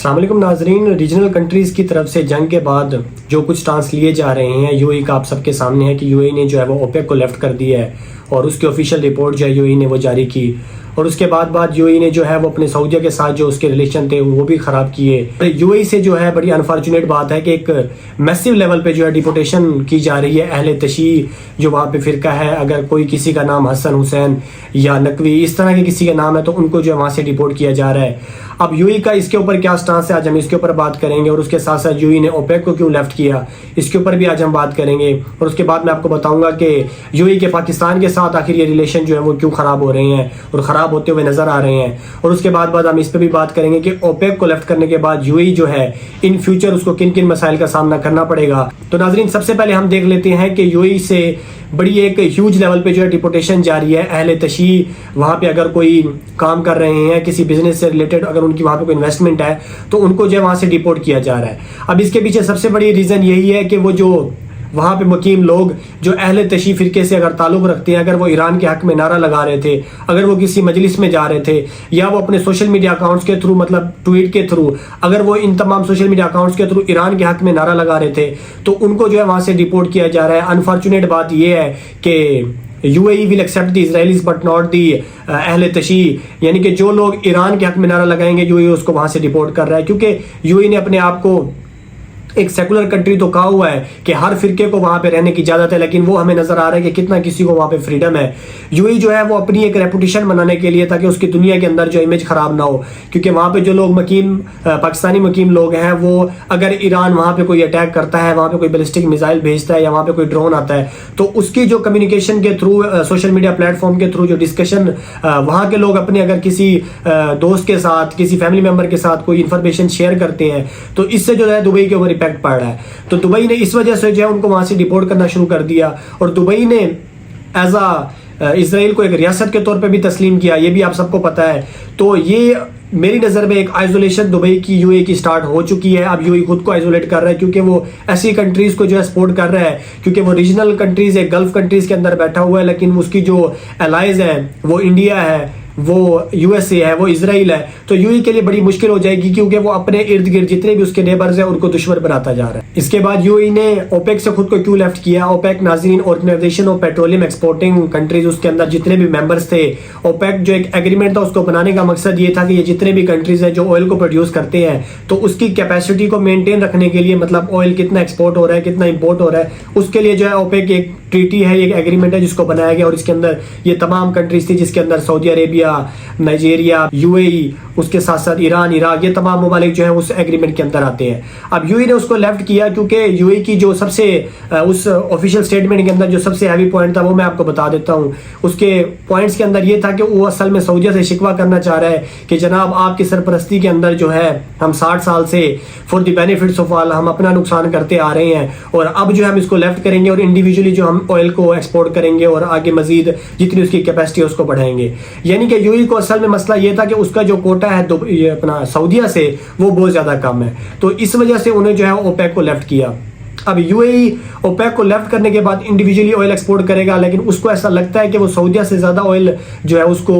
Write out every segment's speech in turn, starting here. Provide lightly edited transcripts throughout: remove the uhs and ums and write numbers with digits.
السلام علیکم ناظرین، ریجنل کنٹریز کی طرف سے جنگ کے بعد جو کچھ سٹانس لیے جا رہے ہیں، یو اے کا آپ سب کے سامنے ہے کہ یو اے نے جو ہے وہ اوپیک کو لیفٹ کر دیا ہے اور اس کی آفیشیل رپورٹ جو ہے یو اے نے وہ جاری کی، اور اس کے بعد یو اے نے جو ہے وہ اپنے سعودیہ کے ساتھ جو اس کے ریلیشن تھے وہ بھی خراب کیے۔ یو اے سے جو ہے بڑی انفارچونیٹ بات ہے کہ ایک میسیو لیول پہ جو ہے ڈیپورٹیشن کی جا رہی ہے اہل تشیع جو وہاں پہ فرقہ ہے۔ اگر کوئی کسی کا نام حسن حسین یا نقوی اس طرح کے کسی کا نام ہے تو ان کو جو ہے وہاں سے ڈیپورٹ کیا جا رہا ہے۔ اب یو اے کا اس کے اوپر کیا سٹانس ہے، آج ہم اس کے اوپر بات کریں گے، اور اس کے ساتھ ساتھ یو اے نے اوپیک کو کیوں لیفٹ کیا اس کے اوپر بھی آج ہم بات کریں گے، اور اس کے بعد میں آپ کو بتاؤں گا کہ یو اے کے پاکستان کے ساتھ آخر یہ ریلیشن جو ہے وہ کیوں خراب ہو رہے ہیں اور خراب ہوتے ہوئے نظر آ رہے ہیں، اور اس کے بعد ہم اس پہ بھی بات کریں گے کہ اوپیک کو لیفٹ کرنے کے بعد یو اے جو ہے ان فیوچر اس کو کن کن مسائل کا سامنا کرنا پڑے گا۔ تو ناظرین، سب سے پہلے ہم دیکھ لیتے ہیں کہ یو اے سے بڑی ایک ہیوج لیول پہ جو ہے ڈیپورٹیشن جاری ہے اہل تشیع۔ وہاں پہ اگر کوئی کام کر رہے ہیں کسی بزنس سے ریلیٹڈ، اگر ان کی وہاں پہ کوئی انویسٹمنٹ ہے تو ان کو جو ہے وہاں سے ڈیپورٹ کیا جا رہا ہے۔ اب اس کے پیچھے سب سے بڑی ریزن یہی ہے کہ وہ جو وہاں پہ مقیم لوگ جو اہل تشیع فرقے سے اگر تعلق رکھتے ہیں، اگر وہ ایران کے حق میں نعرہ لگا رہے تھے، اگر وہ کسی مجلس میں جا رہے تھے، یا وہ اپنے سوشل میڈیا اکاؤنٹس کے تھرو مطلب ٹویٹ کے تھرو اگر وہ ان تمام سوشل میڈیا اکاؤنٹس کے تھرو ایران کے حق میں نعرہ لگا رہے تھے تو ان کو جو ہے وہاں سے ڈیپورٹ کیا جا رہا ہے۔ انفارچونیٹ بات یہ ہے کہ you a will accept the اسرائیلیز but not the اہل تشیع، یعنی کہ جو لوگ ایران کے حق میں نعرہ لگائیں گے یو اے اس کو وہاں سے ڈیپورٹ کر رہا ہے، کیونکہ یو اے نے اپنے آپ کو ایک سیکولر کنٹری تو کہا ہوا ہے کہ ہر فرقے کو وہاں پہ رہنے کی اجازت ہے، لیکن وہ ہمیں نظر آ رہا ہے کہ کتنا کسی کو وہاں پہ فریڈم ہے۔ یو اے جو ہے وہ اپنی ایک ریپوٹیشن بنانے کے لیے تاکہ اس کی دنیا کے اندر جو امیج خراب نہ ہو، کیونکہ وہاں پہ جو لوگ پاکستانی مقیم لوگ ہیں وہ اگر ایران وہاں پہ کوئی اٹیک کرتا ہے، وہاں پہ کوئی بیلسٹک میزائل بھیجتا ہے یا وہاں پہ کوئی ڈرون آتا ہے تو اس کی جو کمیونیکیشن کے through social media plate form کے تھرو جو ڈسکشن وہاں کے لوگ اپنے اگر کسی دوست کے ساتھ کسی فیملی ممبر کے ساتھ کوئی انفارمیشن شیئر کرتے ہیں تو اس سے جو ہے دبئی کے اوپر امپیکٹ پڑ رہا ہے۔ تو دبئی نے اس وجہ سے جو ہے ان کو وہاں سے ڈیپورٹ کرنا شروع کر دیا، اور دبئی نے ایز اسرائیل کو ایک ریاست کے طور پہ بھی تسلیم کیا، یہ بھی آپ سب کو پتہ ہے۔ تو یہ میری نظر میں ایک آئزولیشن دبئی کی یو اے کی سٹارٹ ہو چکی ہے۔ اب یو اے خود کو آئزولیٹ کر رہا ہے کیونکہ وہ ایسی کنٹریز کو جو ہے سپورٹ کر رہا ہے، کیونکہ وہ ریجنل کنٹریز ہے، گلف کنٹریز کے اندر بیٹھا ہوا ہے، لیکن اس کی جو الائز ہے وہ انڈیا ہے، وہ یو ایس اے ہے، وہ اسرائیل ہے۔ تو یو اے کے لیے بڑی مشکل ہو جائے گی کیونکہ وہ اپنے ارد گرد جتنے بھی اس کے نیبرز ہیں ان کو دشمن بناتا جا رہا ہے۔ اس کے بعد یو اے نے اوپیک سے خود کو کیوں لیفٹ کیا؟ اوپیک ناظرین organisation of petroleum exporting countries, اس کے اندر جتنے بھی ممبرز تھے، اوپیک جو ایک ایگریمنٹ تھا اس کو بنانے کا مقصد یہ تھا کہ یہ جتنے بھی کنٹریز ہیں جو آئل کو پروڈیوس کرتے ہیں تو اس کی کیپیسٹی کو مینٹین رکھنے کے لیے، مطلب آئل کتنا ایکسپورٹ ہو رہا ہے کتنا امپورٹ ہو رہا ہے، اس کے لیے جو ہے اوپیک ایک ٹریٹی ہے، ایک ایگریمنٹ ہے جس کو بنایا گیا، اور اس کے اندر یہ تمام کنٹریز تھی جس کے اندر سعودی عربیہ، نائجیریا، یو اے ای، اس کے ساتھ ساتھ ایران، عراق، یہ تمام ممالک جو ہیں اس ایگریمنٹ کے اندر آتے ہیں۔ اب یو اے نے اس کو لیفٹ کیا کیونکہ یو اے کی جو سب سے اس آفیشیل اسٹیٹمنٹ کے اندر جو سب سے ہیوی پوائنٹ تھا وہ میں آپ کو بتا دیتا ہوں۔ اس کے پوائنٹس کے اندر یہ تھا کہ وہ اصل میں سعودیہ سے شکوہ کرنا چاہ رہا ہے کہ جناب آپ کی سرپرستی کے اندر جو ہے ہم 60 سال سے for the benefits of all ہم اپنا نقصان کرتے آ رہے ہیں، اور اب جو ہم اس کو لیفٹ کریں گے اور انڈیویجولی جو ہم آئل کو ایکسپورٹ کریں گے اور آگے مزید جتنی اس کی کیپیسٹی ہے اس کو بڑھائیں گے۔ یعنی کہ یو اے کو اصل میں مسئلہ یہ تھا کہ اس کا جو کوٹا ہے اپنا سعودیہ سے وہ بہت زیادہ کم ہے، تو اس وجہ سے انہیں جو ہے اوپیک کو لیفٹ کیا۔ اب یو اے اوپیک کو لیفٹ کرنے کے بعد انڈیویجولی آئل ایکسپورٹ کرے گا، لیکن اس کو ایسا لگتا ہے کہ وہ سعودیہ سے زیادہ آئل جو ہے اس کو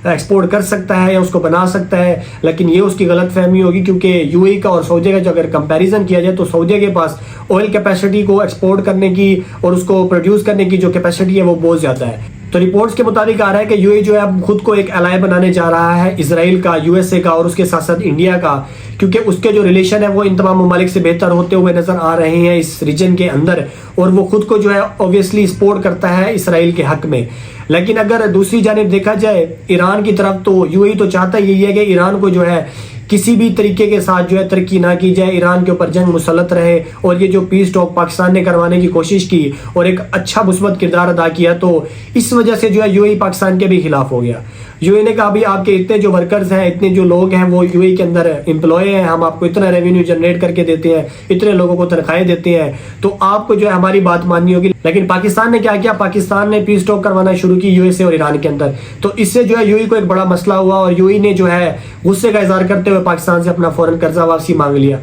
ایکسپورٹ کر سکتا ہے یا اس کو بنا سکتا ہے، لیکن یہ اس کی غلط فہمی ہوگی کیونکہ یو اے کا اور سعودیہ کا جو اگر کمپیریزن کیا جائے تو سعودیہ کے پاس آئل کیپیسٹی کو ایکسپورٹ کرنے کی اور اس کو پروڈیوس کرنے کی جو کیپیسٹی ہے وہ بہت زیادہ ہے۔ تو رپورٹس کے مطابق آ رہا ہے کہ یو اے جو ہے اب خود کو ایک الائے بنانے جا رہا ہے اسرائیل کا، یو ایس اے کا اور اس کے ساتھ ساتھ انڈیا کا، کیونکہ اس کے جو ریلیشن ہے وہ ان تمام ممالک سے بہتر ہوتے ہوئے نظر آ رہے ہیں اس ریجن کے اندر، اور وہ خود کو جو ہے اوبویسلی سپورٹ کرتا ہے اسرائیل کے حق میں۔ لیکن اگر دوسری جانب دیکھا جائے ایران کی طرف تو یو اے تو چاہتا یہی ہے کہ ایران کو جو ہے کسی بھی طریقے کے ساتھ جو ہے ترقی نہ کی جائے، ایران کے اوپر جنگ مسلط رہے، اور یہ جو پیس ٹاک پاکستان نے کروانے کی کوشش کی اور ایک اچھا مثبت کردار ادا کیا تو اس وجہ سے جو ہے یو اے پاکستان کے بھی خلاف ہو گیا۔ یو اے نے کہا بھی آپ کے اتنے جو ورکرز ہیں، اتنے جو لوگ ہیں وہ یو اے کے اندر امپلائے ہیں، ہم آپ کو اتنا ریونیو جنریٹ کر کے دیتے ہیں، اتنے لوگوں کو تنخواہیں دیتے ہیں، تو آپ کو جو ہے ہماری بات ماننی ہوگی۔ لیکن پاکستان نے کیا کیا؟ پاکستان نے پیس ٹاک کروانا شروع کی یو ایس اے اور ایران کے اندر، تو اس سے جو ہے یو اے کو ایک بڑا مسئلہ ہوا، اور یو اے نے جو ہے غصے کا اظہار کرتے ہوئے پاکستان سے اپنا فوراً قرضہ واپسی مانگ لیا۔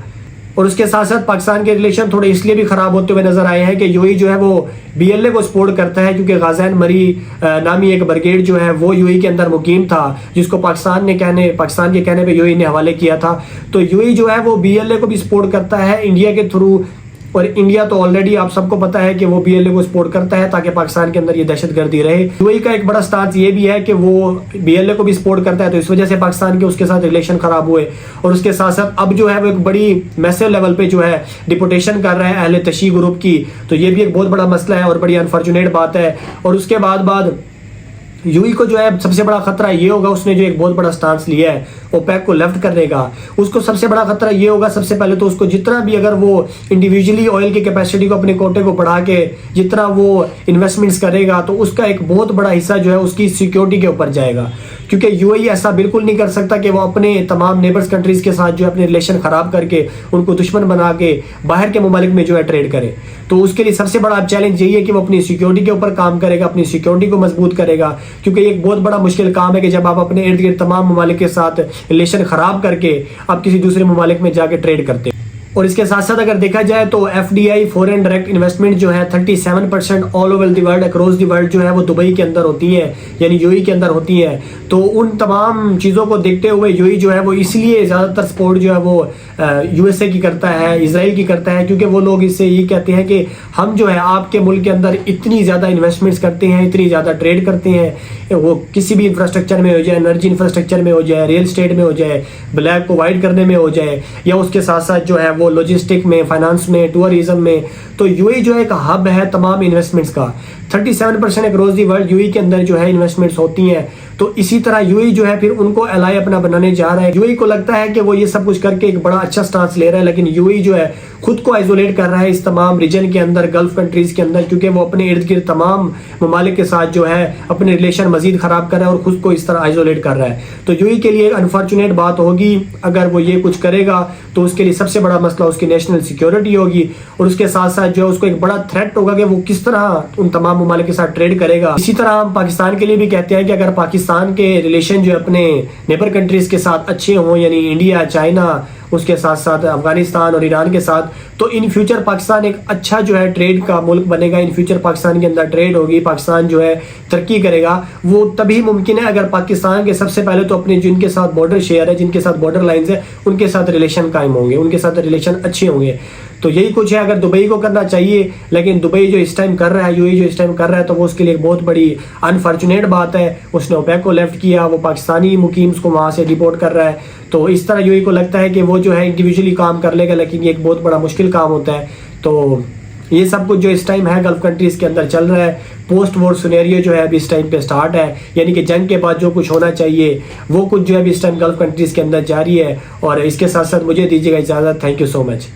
اور اس کے ساتھ ساتھ پاکستان کے ریلیشن تھوڑے اس لیے بھی خراب ہوتے ہوئے نظر آئے ہیں کہ یو اے جو ہے وہ بی ایل اے کو سپورٹ کرتا ہے، کیونکہ غازین مری نامی ایک بریگیڈ جو ہے وہ یو اے کے اندر مقیم تھا، جس کو پاکستان کے کہنے پہ یو اے نے حوالے کیا تھا. تو یو اے جو ہے وہ بی ایل اے کو بھی سپورٹ کرتا ہے انڈیا کے تھرو، اور انڈیا تو آلریڈی آپ سب کو پتا ہے کہ وہ بی ایل اے کو سپورٹ کرتا ہے تاکہ پاکستان کے اندر یہ دہشت گردی رہے. یو اے کا ایک بڑا سٹانس یہ بھی ہے کہ وہ بی ایل اے کو بھی سپورٹ کرتا ہے، تو اس وجہ سے پاکستان کے اس کے ساتھ ریلیشن خراب ہوئے. اور اس کے ساتھ ساتھ اب جو ہے وہ ایک بڑی میسو لیول پہ جو ہے ڈپوٹیشن کر رہا ہے اہل تشیع گروپ کی، تو یہ بھی ایک بہت بڑا مسئلہ ہے اور بڑی انفارچونیٹ بات ہے. اور اس کے بعد یو اے کو جو ہے سب سے بڑا خطرہ یہ ہوگا، اس نے جو ایک بہت بڑا سٹانس لیا ہے اوپیک کو لیفٹ کرنے کا، اس کو سب سے بڑا خطرہ یہ ہوگا سب سے پہلے تو اس کو جتنا بھی اگر وہ انڈیویجولی آئل کی کیپیسٹی کو اپنے کوٹے کو بڑھا کے جتنا وہ انویسٹمنٹس کرے گا تو اس کا ایک بہت بڑا حصہ جو ہے اس کی سیکیورٹی کے اوپر جائے گا. کیونکہ یو اے ایسا بالکل نہیں کر سکتا کہ وہ اپنے تمام نیبرز کنٹریز کے ساتھ جو ہے اپنے ریلیشن خراب کر کے ان کو دشمن بنا کے باہر کے ممالک میں جو ہے ٹریڈ کرے. تو اس کے لیے سب سے بڑا چیلنج یہی ہے کہ وہ اپنی سیکیورٹی کے اوپر کام کرے گا، اپنی سیکیورٹی کو مضبوط کرے گا، کیونکہ یہ ایک بہت بڑا مشکل کام ہے کہ جب آپ اپنے ارد گرد تمام ممالک کے ساتھ ریلیشن خراب کر کے آپ کسی دوسرے ممالک میں جا کے ٹریڈ کرتے ہیں. اور اس کے ساتھ ساتھ اگر دیکھا جائے تو F D I foreign direct investment جو ہے 37% all over the world across the world جو ہے وہ دبئی کے اندر ہوتی ہے، یعنی یو اے کے اندر ہوتی ہے. تو ان تمام چیزوں کو دیکھتے ہوئے یو اے جو ہے وہ اس لیے زیادہ تر سپورٹ جو ہے وہ یو ایس اے کی کرتا ہے، اسرائیل کی کرتا ہے، کیونکہ وہ لوگ اس سے یہ کہتے ہیں کہ ہم جو ہے آپ کے ملک کے اندر اتنی زیادہ انویسٹمنٹس کرتے ہیں، اتنی زیادہ ٹریڈ کرتے ہیں، وہ کسی بھی انفراسٹرکچر میں ہو جائے، انرجی انفراسٹرکچر میں ہو جائے، ریل اسٹیٹ میں ہو جائے، بلیک کو وائٹ کرنے میں ہو جائے، یا اس کے ساتھ ساتھ جو ہے وہ لاجسٹک میں، فائنانس میں، ٹورزم میں. تو یو اے جو ہے ایک ہب ہے تمام انویسٹمنٹس کا. 37% اکراس دی ورلڈ یو اے کے اندر جو ہے انویسٹمنٹس ہوتی ہیں. تو اسی طرح یو اے جو ہے پھر ان کو الائے اپنا بنانے جا رہا ہے. یو اے کو لگتا ہے کہ وہ یہ سب کچھ کر کے ایک بڑا اچھا سٹانس لے رہا ہے، لیکن یو اے جو ہے خود کو آئزولیٹ کر رہا ہے اس تمام ریجن کے اندر، گلف کنٹریز کے اندر، کیونکہ وہ اپنے ارد گرد تمام ممالک کے ساتھ جو ہے اپنے ریلیشن مزید خراب کر رہا ہے اور خود کو اس طرح آئزولیٹ کر رہا ہے. تو یو اے کے لیے انفارچونیٹ بات ہوگی اگر وہ یہ کچھ کرے گا، تو اس کے لیے سب سے بڑا مسئلہ اس کی نیشنل سیکیورٹی ہوگی، اور اس کے ساتھ ساتھ جو ہے اس کو ایک بڑا تھریٹ ہوگا کہ وہ کس طرح ان تمام ممالک کے ساتھ ٹریڈ کرے گا. اسی طرح ہم پاکستان کے لیے بھی کہتے ہیں کہ اگر پاکستان کے ریلیشن جو اپنے نیبر کنٹریز کے ساتھ اچھے ہوں، یعنی انڈیا، چائنا، اس کے ساتھ ساتھ افغانستان اور ایران کے ساتھ، تو ان فیوچر پاکستان ایک اچھا جو ہے ٹریڈ کا ملک بنے گا. ان فیوچر پاکستان کے اندر ٹریڈ ہوگی، پاکستان جو ہے ترقی کرے گا. وہ تبھی ممکن ہے اگر پاکستان کے سب سے پہلے تو اپنے جن کے ساتھ بارڈر شیئر ہے، جن کے ساتھ بارڈر لائنز ہے، ان کے ساتھ ریلیشن قائم ہوں گے، ان کے ساتھ ریلیشن اچھے ہوں گے. تو یہی کچھ ہے. اگر دبئی کو کرنا چاہیے، لیکن دبئی جو اس ٹائم کر رہا ہے، یو اے جو اس ٹائم کر رہا ہے، تو وہ اس کے لیے ایک بہت بڑی انفارچونیٹ بات ہے. اس نے اوپیک کو لیفٹ کیا، وہ پاکستانی مقیمز کو وہاں سے ڈیپورٹ کر رہا ہے. تو اس طرح یو اے کو لگتا ہے کہ وہ جو ہے انڈیویجولی کام کر لے گا، لیکن یہ ایک بہت بڑا مشکل کام ہوتا ہے. تو یہ سب کچھ جو اس ٹائم ہے گلف کنٹریز کے اندر چل رہا ہے. پوسٹ وار سینیریو جو ہے ابھی اس ٹائم پہ سٹارٹ ہے، یعنی کہ جنگ کے بعد جو کچھ ہونا چاہیے وہ کچھ جو ہے ابھی اس ٹائم گلف کنٹریز کے اندر جاری ہے. اور اس کے ساتھ ساتھ مجھے دیجیے گا اجازت. Thank you so much.